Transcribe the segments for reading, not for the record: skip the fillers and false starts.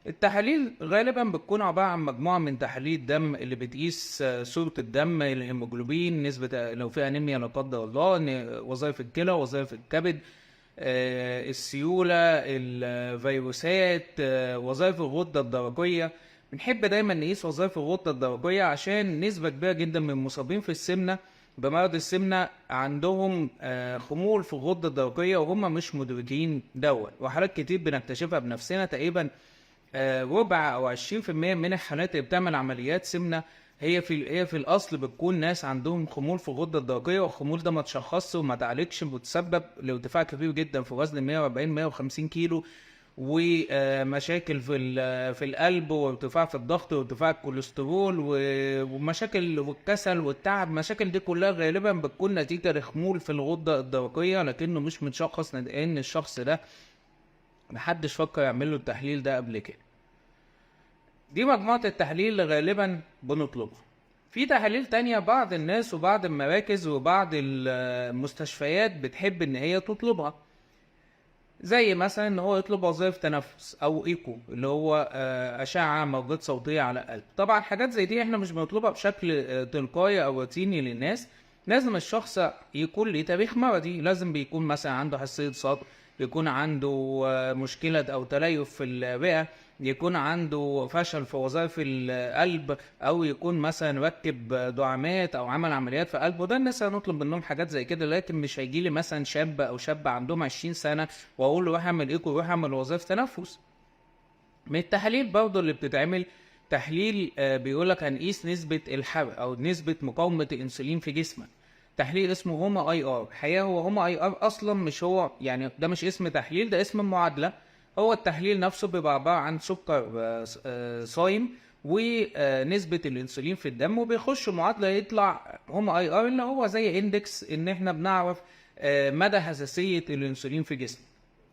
التحاليل غالبا بتكون عبارة عن مجموعة من تحاليل دم اللي بتقيس صورة الدم، الهيموجلوبين، نسبة لو في أنيميا لا قدر الله، وظائف الكلى، وظائف الكبد، السيولة، الفيروسات، وظائف الغدة الدرقية. بنحب دايما نقيس وظائف الغدة الدرقية عشان نسبة كبيرة جدا من المصابين في السمنة بمرض السمنة عندهم خمول في الغدة الدرقية وهم مش مدركين دوت، وحالات كتير بنكتشفها بنفسنا. تقريبا ربع او 20% من الحالات اللي بتعمل عمليات سمنه هي في الاصل بتكون ناس عندهم خمول في الغده الدرقيه، والخمول ده ما تشخصش وما تعالجش، بتسبب لارتفاع كبير جدا في وزن 140 150 كيلو، ومشاكل في القلب، وارتفاع في الضغط، وارتفاع الكوليسترول، ومشاكل والكسل والتعب. المشاكل دي كلها غالبا بتكون نتيجه لخمول في الغده الدرقيه، لكنه مش متشخص لان الشخص ده محدش فكر يعمل له التحليل ده قبل كده. دي مجموعة التحاليل اللي غالبا بنطلبها. في تحاليل تانية بعض الناس وبعض المراكز وبعض المستشفيات بتحب ان هي تطلبها، زي مثلا ان هو يطلب وظائف تنفس او ايكو اللي هو اشعة موجات صوتية على القلب. طبعا حاجات زي دي احنا مش بنطلبها بشكل تلقائي او روتيني للناس. لازم الشخص يكون ليه تاريخ مرضي، لازم بيكون مثلا عنده حساسية صدر، يكون عنده مشكلة او تليف في الرئة، يكون عنده فشل في وظائف القلب، او يكون مثلا ركب دعامات او عمل عمليات في قلبه. ده الناس هنطلب منهم حاجات زي كده، لكن مش هيجي لي مثلا شاب او شاب عندهم 20 سنة واقول له روح اعمل ايكو وروح اعمل وظائف تنفس. من التحاليل برضه اللي بتتعمل تحليل بيقولك هنقيس نسبة الحرق او نسبة مقاومة الانسولين في جسمك. تحليل اسمه هوما اي ار. الحقيقة هو هوما اي ار اصلا مش هو، يعني ده مش اسم تحليل، ده اسم معادلة. هو التحليل نفسه بيبقى عبارة عن سكر صايم ونسبة الانسولين في الدم، وبيخش معادلة يطلع هوما اي ار اللي هو زي اندكس ان احنا بنعرف مدى حساسية الانسولين في جسمك.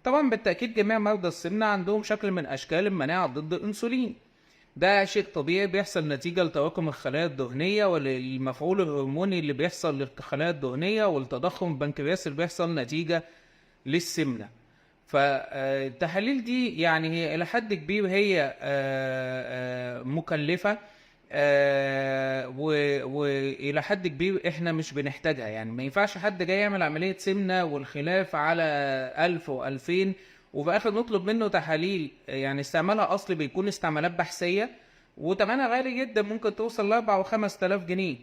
طبعا بالتأكيد جميع مرضى السمنة عندهم شكل من أشكال المناعة ضد الأنسولين. ده شيء طبيعي بيحصل نتيجة لتراكم الخلايا الدهنية وللمفعول الهرموني اللي بيحصل للخلايا الدهنية والتضخم البنكرياس اللي بيحصل نتيجة للسمنة. فالتحاليل دي يعني هي إلى حد كبير هي مكلفة، والى حد كبير احنا مش بنحتاجها. يعني ما ينفعش حد جاي يعمل عملية سمنة والخلاف على 1000 و2000 وفي الاخر نطلب منه تحاليل يعني استعمالها اصلي بيكون استعمالات بحثية وتمنها غالي جدا، ممكن توصل ل4 و5000 جنيه.